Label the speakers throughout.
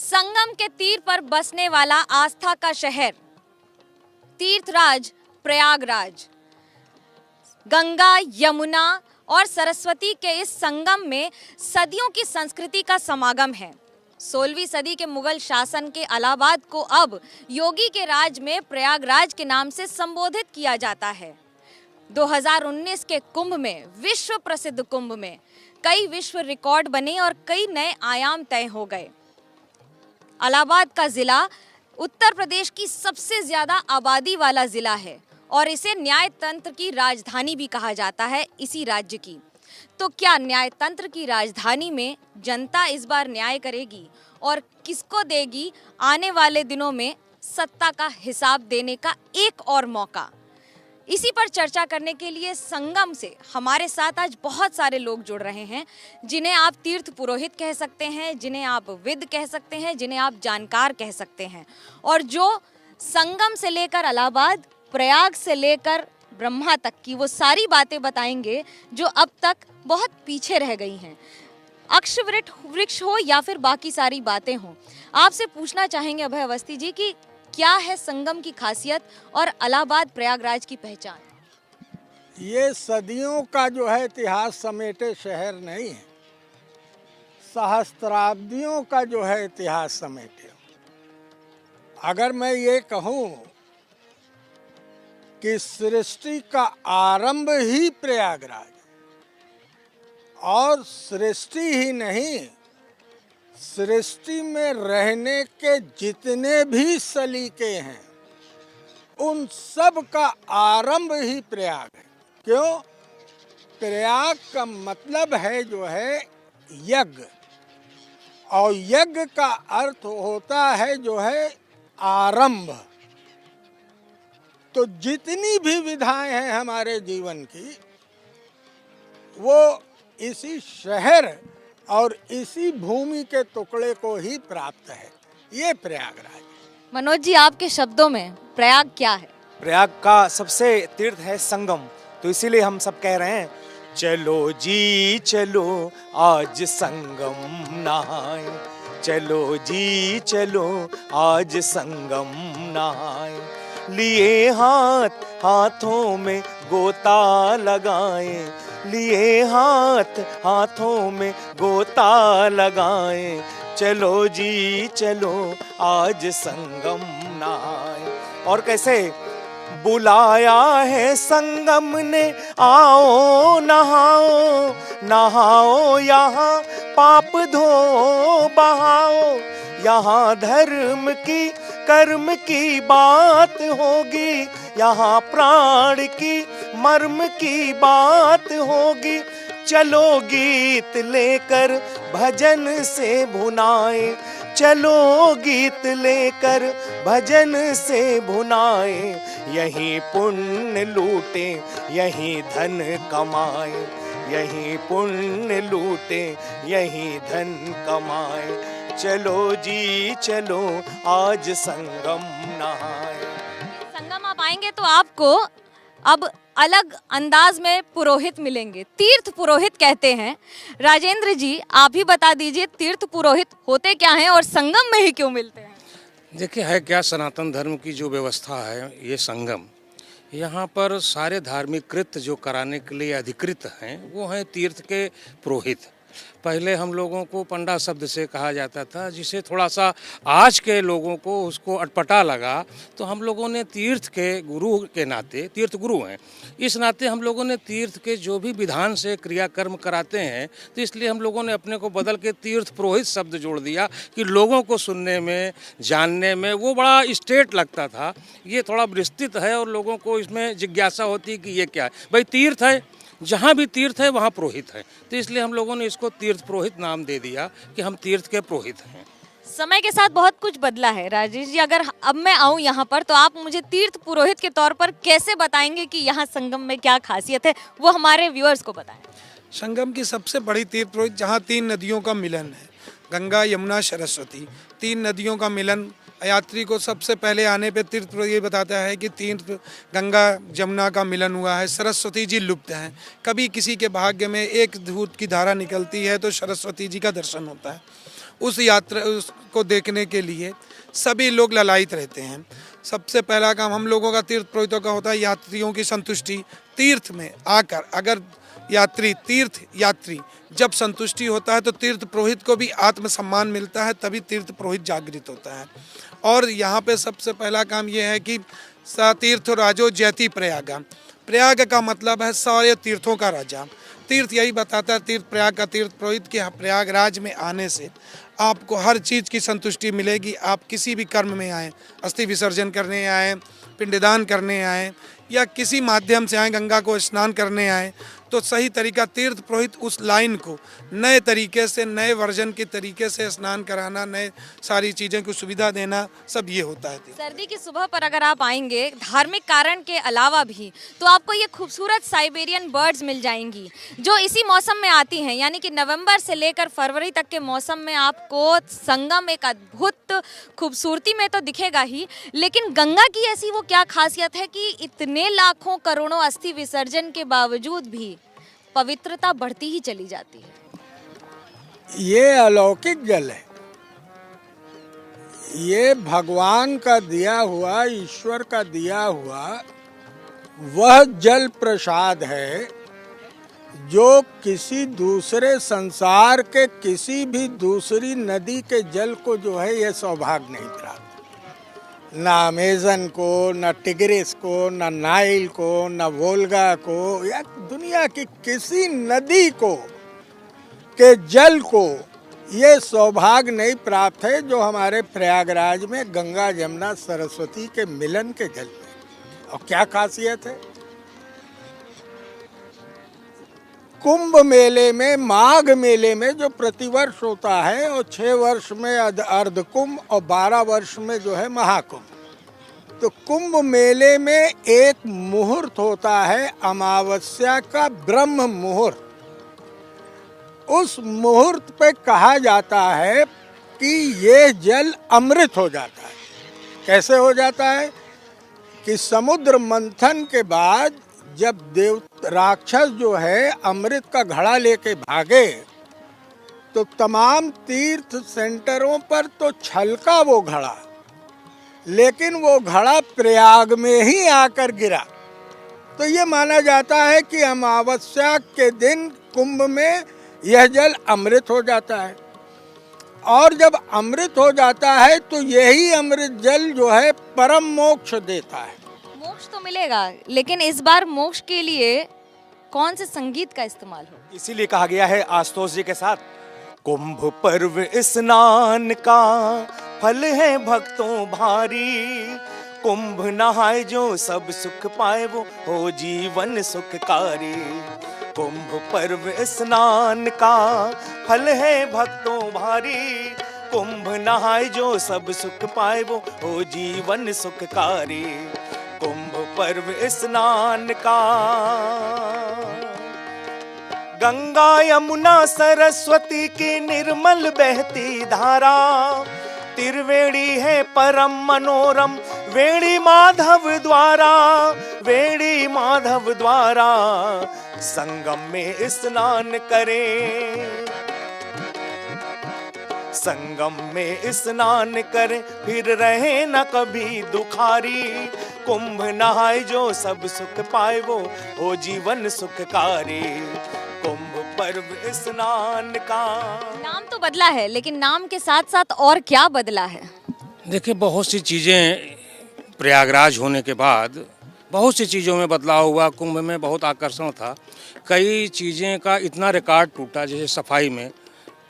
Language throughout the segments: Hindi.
Speaker 1: संगम के तीर पर बसने वाला आस्था का शहर, तीर्थराज प्रयागराज। गंगा, यमुना और सरस्वती के इस संगम में सदियों की संस्कृति का समागम है। 16वीं सदी के मुगल शासन के इलाहाबाद को अब योगी के राज में प्रयागराज के नाम से संबोधित किया जाता है। 2019 के कुंभ में, विश्व प्रसिद्ध कुंभ में कई विश्व रिकॉर्ड बने और कई नए आयाम तय हो गए। इलाहाबाद का जिला उत्तर प्रदेश की सबसे ज्यादा आबादी वाला जिला है और इसे न्यायतंत्र की राजधानी भी कहा जाता है इसी राज्य की। तो क्या न्यायतंत्र की राजधानी में जनता इस बार न्याय करेगी और किसको देगी आने वाले दिनों में सत्ता का हिसाब देने का एक और मौका? इसी पर चर्चा करने के लिए संगम से हमारे साथ आज बहुत सारे लोग जुड़ रहे हैं, जिन्हें आप तीर्थ पुरोहित कह सकते हैं, जिन्हें आप विद कह सकते हैं, जिन्हें आप जानकार कह सकते हैं, और जो संगम से लेकर इलाहाबाद, प्रयाग से लेकर ब्रह्मा तक की वो सारी बातें बताएंगे जो अब तक बहुत पीछे रह गई हैं। अक्ष वृक्ष हो या फिर बाकी सारी बातें हों, आपसे पूछना चाहेंगे अभय अवस्थी जी कि क्या है संगम की खासियत और इलाहाबाद प्रयागराज की पहचान?
Speaker 2: ये सदियों का जो है इतिहास समेटे शहर नहीं है, सहस्त्राब्दियों का जो है इतिहास समेटे। अगर मैं ये कहूँ कि सृष्टि का आरंभ ही प्रयागराज और सृष्टि ही नहीं, सृष्टि में रहने के जितने भी सलीके हैं उन सब का आरंभ ही प्रयाग है। क्यों? प्रयाग का मतलब है जो है यज्ञ, और यज्ञ का अर्थ होता है जो है आरंभ। तो जितनी भी विधाएं हैं हमारे जीवन की वो इसी शहर और इसी भूमि के टुकड़े को ही प्राप्त है। ये प्रयागराज।
Speaker 1: मनोज जी, आपके शब्दों में प्रयाग क्या है?
Speaker 3: प्रयाग का सबसे तीर्थ है संगम, तो इसीलिए हम सब कह रहे हैं चलो जी चलो आज संगम नहाए, चलो जी चलो आज संगम नहाए, लिए हाथ हाथों में गोता लगाए, लिए हाथ हाथों में गोता लगाए, चलो जी चलो आज संगम नहाए। और कैसे बुलाया है संगम ने, आओ नहाओ नहाओ, यहाँ पाप धो बहाओ, यहाँ धर्म की कर्म की बात होगी, यहाँ प्राण की मर्म की बात होगी, चलो गीत लेकर भजन से भुनाए, चलो गीत लेकर भजन से भुनाए, यही पुण्य लूटे यही धन कमाए, यही पुण्य लूटे यही धन कमाए, चलो जी चलो आज संगम नहाए।
Speaker 1: संगम आप आएंगे तो आपको अब अलग अंदाज में पुरोहित मिलेंगे, तीर्थ पुरोहित कहते हैं। राजेंद्र जी, आप ही बता दीजिए तीर्थ पुरोहित होते क्या हैं और संगम में ही क्यों मिलते हैं?
Speaker 4: देखिए, है क्या, सनातन धर्म की जो व्यवस्था है ये संगम, यहाँ पर सारे धार्मिक कृत्य जो कराने के लिए अधिकृत हैं वो हैं तीर्थ के पुरोहित। पहले हम लोगों को पंडा शब्द से कहा जाता था, जिसे थोड़ा सा आज के लोगों को उसको अटपटा लगा, तो हम लोगों ने तीर्थ के गुरु के नाते, तीर्थ गुरु हैं इस नाते हम लोगों ने तीर्थ के जो भी विधान से क्रियाकर्म कराते हैं, तो इसलिए हम लोगों ने अपने को बदल के तीर्थ पुरोहित शब्द जोड़ दिया कि लोगों को सुनने में जानने में वो बड़ा स्टेट लगता था। ये थोड़ा विस्तृत है और लोगों को इसमें जिज्ञासा होती है कि ये क्या है। भाई तीर्थ है, जहाँ भी तीर्थ है वहाँ पुरोहित है, तो इसलिए हम लोगों ने इसको तीर्थ पुरोहित नाम दे दिया कि हम तीर्थ के पुरोहित हैं।
Speaker 1: समय के साथ बहुत कुछ बदला है राजेश जी। अगर अब मैं आऊँ यहाँ पर तो आप मुझे तीर्थ पुरोहित के तौर पर कैसे बताएंगे कि यहाँ संगम में क्या खासियत है, वो हमारे व्यूअर्स को बताएं।
Speaker 5: संगम की सबसे बड़ी तीर्थ पुरोहित जहाँ 3 नदियों का मिलन है, गंगा यमुना सरस्वती, 3 नदियों का मिलन यात्री को सबसे पहले आने पे तीर्थ ये बताता है कि तीर्थ गंगा जमुना का मिलन हुआ है, सरस्वती जी लुप्त हैं। कभी किसी के भाग्य में एक दूध की धारा निकलती है तो सरस्वती जी का दर्शन होता है। उस यात्रा उसको देखने के लिए सभी लोग ललायित रहते हैं। सबसे पहला काम हम लोगों का तीर्थ पुरोहितों का होता है यात्रियों की संतुष्टि। तीर्थ में आकर अगर तीर्थ यात्री जब संतुष्टि होता है तो तीर्थ पुरोहित को भी आत्मसम्मान मिलता है, तभी तीर्थ पुरोहित जागृत होता है। और यहाँ पे सबसे पहला काम ये है कि स तीर्थ राजो जयति प्रयागा। प्रयाग का मतलब है सारे तीर्थों का राजा। तीर्थ यही बताता है, तीर्थ प्रयाग का तीर्थ पुरोहित कि प्रयागराज में आने से आपको हर चीज़ की संतुष्टि मिलेगी। आप किसी भी कर्म में आएँ, अस्थि विसर्जन करने आएँ, पिंडदान करने आएँ या किसी माध्यम से आएँ, गंगा को स्नान करने आएँ, तो सही तरीका तीर्थ पुरोहित उस लाइन को नए तरीके से, नए वर्जन के तरीके से स्नान कराना, नए सारी चीज़ें की सुविधा देना, सब ये होता है।
Speaker 1: सर्दी की सुबह पर अगर आप आएंगे धार्मिक कारण के अलावा भी, तो आपको ये खूबसूरत साइबेरियन बर्ड्स मिल जाएंगी जो इसी मौसम में आती हैं, यानी कि नवंबर से लेकर फरवरी तक के मौसम में आपको संगम एक अद्भुत खूबसूरती में तो दिखेगा ही, लेकिन गंगा की ऐसी वो क्या खासियत है कि इतने लाखों करोड़ों अस्थि विसर्जन के बावजूद भी पवित्रता बढ़ती ही चली जाती है।
Speaker 2: ये अलौकिक जल है, ये भगवान का दिया हुआ, ईश्वर का दिया हुआ वह जल प्रसाद है जो किसी दूसरे संसार के किसी भी दूसरी नदी के जल को जो है ये सौभाग्य नहीं प्राप्त। ना अमेजन को, ना टिग्रिस को, ना नाइल को, ना वोल्गा को, या दुनिया की किसी नदी को के जल को ये सौभाग्य नहीं प्राप्त है जो हमारे प्रयागराज में गंगा जमुना सरस्वती के मिलन के जल में। और क्या खासियत है, कुंभ मेले में, माघ मेले में जो प्रतिवर्ष होता है, और 6 वर्ष में अर्ध कुंभ और 12 वर्ष में जो है महाकुंभ। तो कुंभ मेले में एक मुहूर्त होता है अमावस्या का ब्रह्म मुहूर्त। उस मुहूर्त पे कहा जाता है कि ये जल अमृत हो जाता है। कैसे हो जाता है कि समुद्र मंथन के बाद जब राक्षस जो है अमृत का घड़ा लेके भागे तो तमाम तीर्थ सेंटरों पर तो छलका वो घड़ा, लेकिन वो घड़ा प्रयाग में ही आकर गिरा। तो ये माना जाता है कि अमावस्या के दिन कुंभ में यह जल अमृत हो जाता है, और जब अमृत हो जाता है तो यही अमृत जल जो है परम मोक्ष देता है।
Speaker 1: मोक्ष तो मिलेगा, लेकिन इस बार मोक्ष के लिए कौन से संगीत का इस्तेमाल हो?
Speaker 3: इसीलिए कहा गया है आशुतोष जी के साथ, कुंभ पर्व स्नान का फल है भक्तों भारी, कुंभ नहाए जो सब सुख पाए वो हो जीवन सुखकारी। कुंभ पर्व स्नान का फल है भक्तों भारी, कुंभ नहाए जो सब सुख पाए वो हो जीवन सुखकारी। कुंभ पर्व स्नान का गंगा यमुना सरस्वती की निर्मल बहती धारा, त्रिवेणी है परम मनोरम वेणी माधव द्वारा, वेणी माधव द्वारा संगम में स्नान करें, संगम में स्नान करें फिर रहे न कभी दुखारी। कुंभ नहाए जो सब सुख पाए वो हो जीवन सुखकारी। कुंभ पर्व स्नान का
Speaker 1: नाम तो बदला है, लेकिन नाम के साथ साथ और क्या बदला है?
Speaker 4: देखिए, बहुत सी चीज़ें प्रयागराज होने के बाद बहुत सी चीज़ों में बदलाव हुआ। कुंभ में बहुत आकर्षण था, कई चीज़ें का इतना रिकॉर्ड टूटा, जैसे सफाई में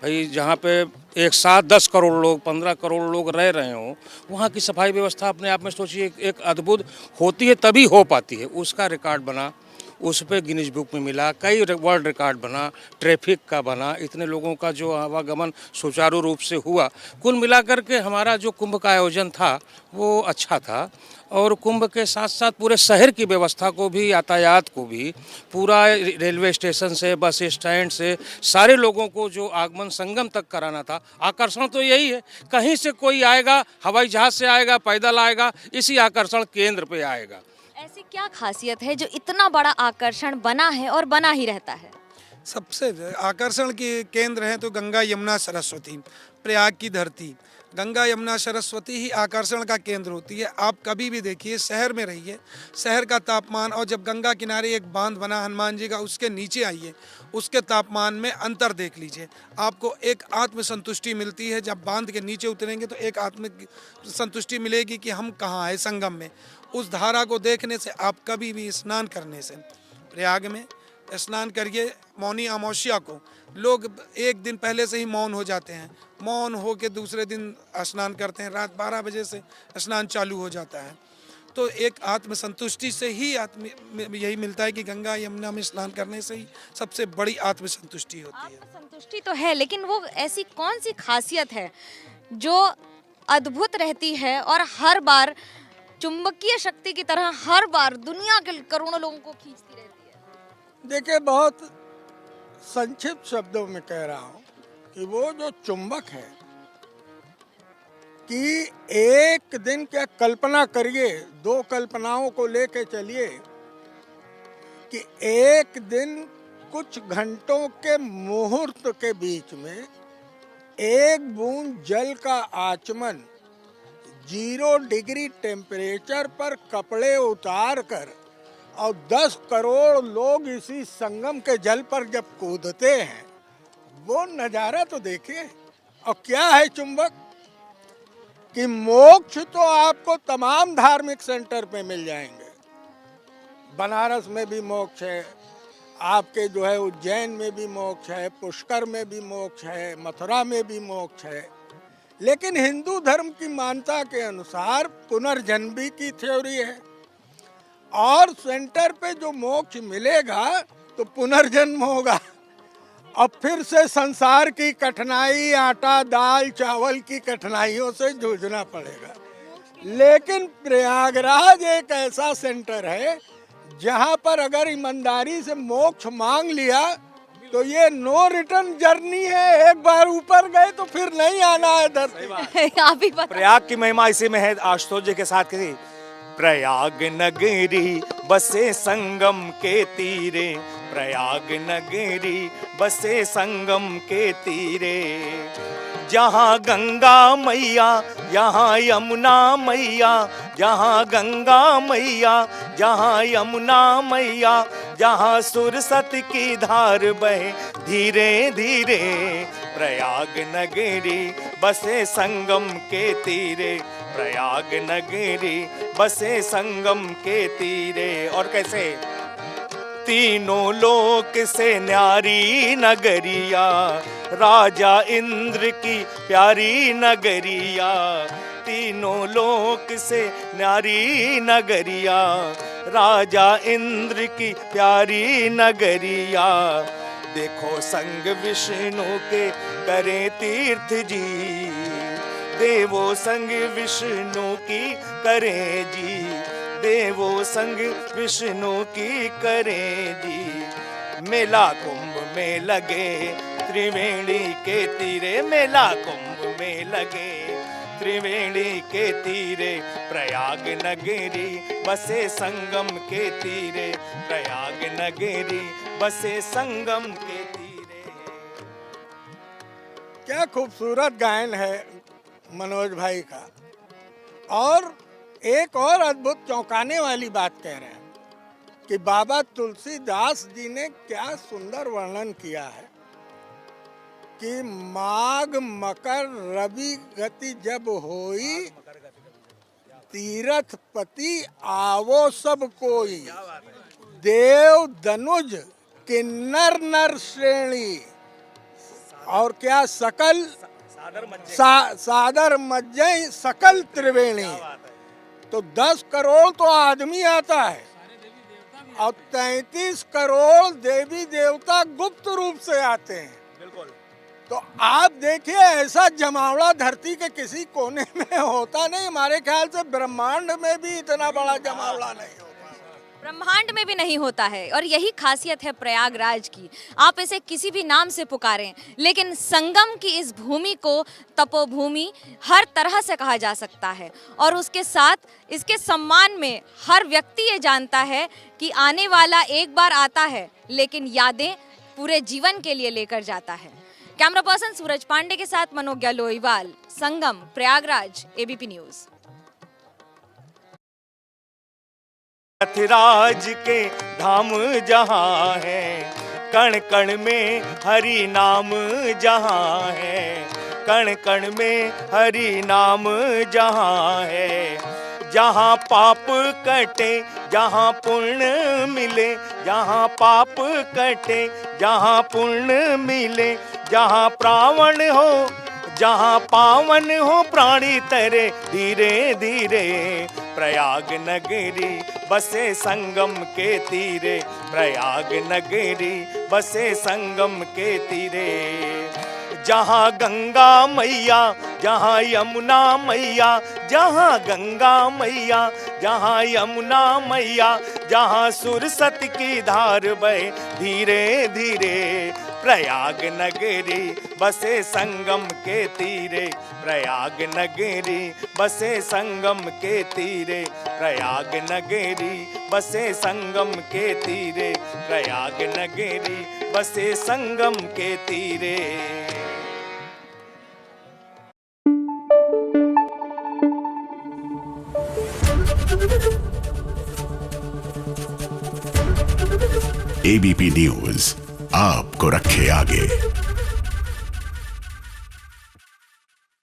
Speaker 4: भाई जहाँ पे एक साथ 10 करोड़ लोग 15 करोड़ लोग रह रहे हों, वहाँ की सफाई व्यवस्था अपने आप में सोचिए एक अद्भुत होती है, तभी हो पाती है। उसका रिकॉर्ड बना, उस पर गिनीज बुक में मिला, कई वर्ल्ड रिकॉर्ड बना, ट्रैफिक का बना, इतने लोगों का जो आवागमन सुचारू रूप से हुआ। कुल मिलाकर के हमारा जो कुंभ का आयोजन था वो अच्छा था, और कुंभ के साथ साथ पूरे शहर की व्यवस्था को भी, यातायात को भी, पूरा रेलवे स्टेशन से बस स्टैंड से सारे लोगों को जो आगमन संगम तक कराना था। आकर्षण तो यही है, कहीं से कोई आएगा, हवाई जहाज से आएगा, पैदल आएगा, इसी आकर्षण केंद्र पे आएगा।
Speaker 1: ऐसी क्या खासियत है जो इतना बड़ा आकर्षण बना है और बना ही रहता है?
Speaker 5: सबसे आकर्षण के केंद्र हैं तो गंगा यमुना सरस्वती। प्रयाग की धरती, गंगा यमुना सरस्वती ही आकर्षण का केंद्र होती है। आप कभी भी देखिए, शहर में रहिए, शहर का तापमान और जब गंगा किनारे एक बांध बना हनुमान जी का, उसके नीचे आइए, उसके तापमान में अंतर देख लीजिए। आपको एक आत्म संतुष्टि मिलती है। जब बांध के नीचे उतरेंगे तो एक आत्म संतुष्टि मिलेगी कि हम कहाँ हैं, संगम में। उस धारा को देखने से, आप कभी भी स्नान करने से, प्रयाग में स्नान करिए। मौनी अमावस्या को लोग एक दिन पहले से ही मौन हो जाते हैं, मौन हो के दूसरे दिन स्नान करते हैं। रात 12 बजे से स्नान चालू हो जाता है। तो एक आत्म संतुष्टि से ही यही मिलता है कि गंगा यमुना में स्नान करने से ही सबसे बड़ी आत्म संतुष्टि होती है।
Speaker 1: आत्म संतुष्टि तो है, लेकिन वो ऐसी कौन सी खासियत है जो अद्भुत रहती है और हर बार चुंबकीय शक्ति की तरह हर बार दुनिया के करोड़ों लोगों को खींचती रहती है?
Speaker 2: देखिए, बहुत संक्षिप्त शब्दों में कह रहा हूँ कि वो जो चुंबक है, कि एक दिन क्या कल्पना करिए, 2 कल्पनाओं को लेके चलिए कि एक दिन कुछ घंटों के मुहूर्त के बीच में एक बूंद जल का आचमन 0 डिग्री टेम्परेचर पर कपड़े उतार कर और 10 करोड़ लोग इसी संगम के जल पर जब कूदते हैं, वो नज़ारा तो देखिए। और क्या है चुंबक, कि मोक्ष तो आपको तमाम धार्मिक सेंटर पे मिल जाएंगे। बनारस में भी मोक्ष है, आपके जो है उज्जैन में भी मोक्ष है, पुष्कर में भी मोक्ष है, मथुरा में भी मोक्ष है। लेकिन हिंदू धर्म की मान्यता के अनुसार पुनर्जन्म की थ्योरी है, और सेंटर पे जो मोक्ष मिलेगा तो पुनर्जन्म होगा और फिर से संसार की कठिनाई, आटा दाल चावल की कठिनाइयों से जूझना पड़ेगा। लेकिन प्रयागराज एक ऐसा सेंटर है जहां पर अगर ईमानदारी से मोक्ष मांग लिया तो ये नो रिटर्न जर्नी है। एक बार ऊपर गए तो फिर नहीं आना है धरती पर।
Speaker 1: आप ही बता।
Speaker 3: प्रयाग की महिमा इसी में है। आशुतोष जी के साथ किसी प्रयाग नगरी बसे संगम के तीरे, प्रयाग नगरी बसे संगम के तीरे, जहाँ गंगा मैया यहाँ यमुना मैया, जहाँ गंगा मैया जहाँ यमुना मैया, जहाँ सुरसत की धार बहे धीरे धीरे, प्रयाग नगरी बसे संगम के तीरे, प्रयाग नगरी बसे संगम के तीरे। और कैसे, तीनों लोक से न्यारी नगरिया, राजा इंद्र की प्यारी नगरिया, तीनों लोक से न्यारी नगरिया, राजा इंद्र की प्यारी नगरिया। देखो संग विष्णु के करे तीर्थ जी, देवो संग विष्णु की करे जी, देवो संग विष्णु की करे जी। मेला कुंभ में लगे त्रिवेणी के तीरे, मेला कुंभ में लगे त्रिवेणी के तीरे, प्रयाग नगरी बसे संगम के तीरे, प्रयाग नगरी बसे संगम के तीरे।
Speaker 2: क्या खूबसूरत गायन है मनोज भाई का। और एक और अद्भुत चौंकाने वाली बात कह रहे हैं कि बाबा तुलसीदास जी ने क्या सुंदर वर्णन किया है कि माघ मकर रवि गति जब होई, तीरथ पति आवो सब कोई, देव धनुज किन्नर नर श्रेणी, और क्या सकल सादर मज्जय सकल त्रिवेणी। तो 10 करोड़ तो आदमी आता है और 33 करोड़ देवी देवता गुप्त रूप से आते हैं। तो आप देखिए, ऐसा जमावड़ा धरती के किसी कोने में होता नहीं। हमारे ख्याल से ब्रह्मांड में भी इतना बड़ा जमावड़ा नहीं होता,
Speaker 1: ब्रह्मांड में भी नहीं होता है। और यही खासियत है प्रयागराज की। आप इसे किसी भी नाम से पुकारें, लेकिन संगम की इस भूमि को तपोभूमि हर तरह से कहा जा सकता है। और उसके साथ इसके सम्मान में हर व्यक्ति ये जानता है कि आने वाला एक बार आता है, लेकिन यादें पूरे जीवन के लिए लेकर जाता है। कैमरा पर्सन सूरज पांडे के साथ मनोज्ञा लोईवाल, संगम, प्रयागराज, एबीपी न्यूज।
Speaker 3: रथराज के धाम जहाँ है, कण कण में हरि नाम जहाँ है, कण कण में हरि नाम जहाँ है। जहाँ पाप कटे जहाँ पुण्य मिले, जहाँ पाप कटे जहाँ पुण्य मिले, जहाँ प्रावण हो जहाँ पावन हो प्राणी तरे धीरे धीरे। प्रयाग नगरी बसे संगम के तीरे, प्रयाग नगरी बसे संगम के तीरे। जहाँ गंगा मैया जहाँ यमुना मैया, जहाँ गंगा मैया जहाँ यमुना मैया, जहाँ सुरसत की धार बहे धीरे धीरे। प्रयाग नगरी बसे संगम के तीरे, प्रयाग नगरी बसे संगम के तीरे, प्रयाग नगरी बसे संगम के तीरे, प्रयाग नगरी बसे संगम के तीरे।
Speaker 6: एबीपी न्यूज़ आपको रखे आगे।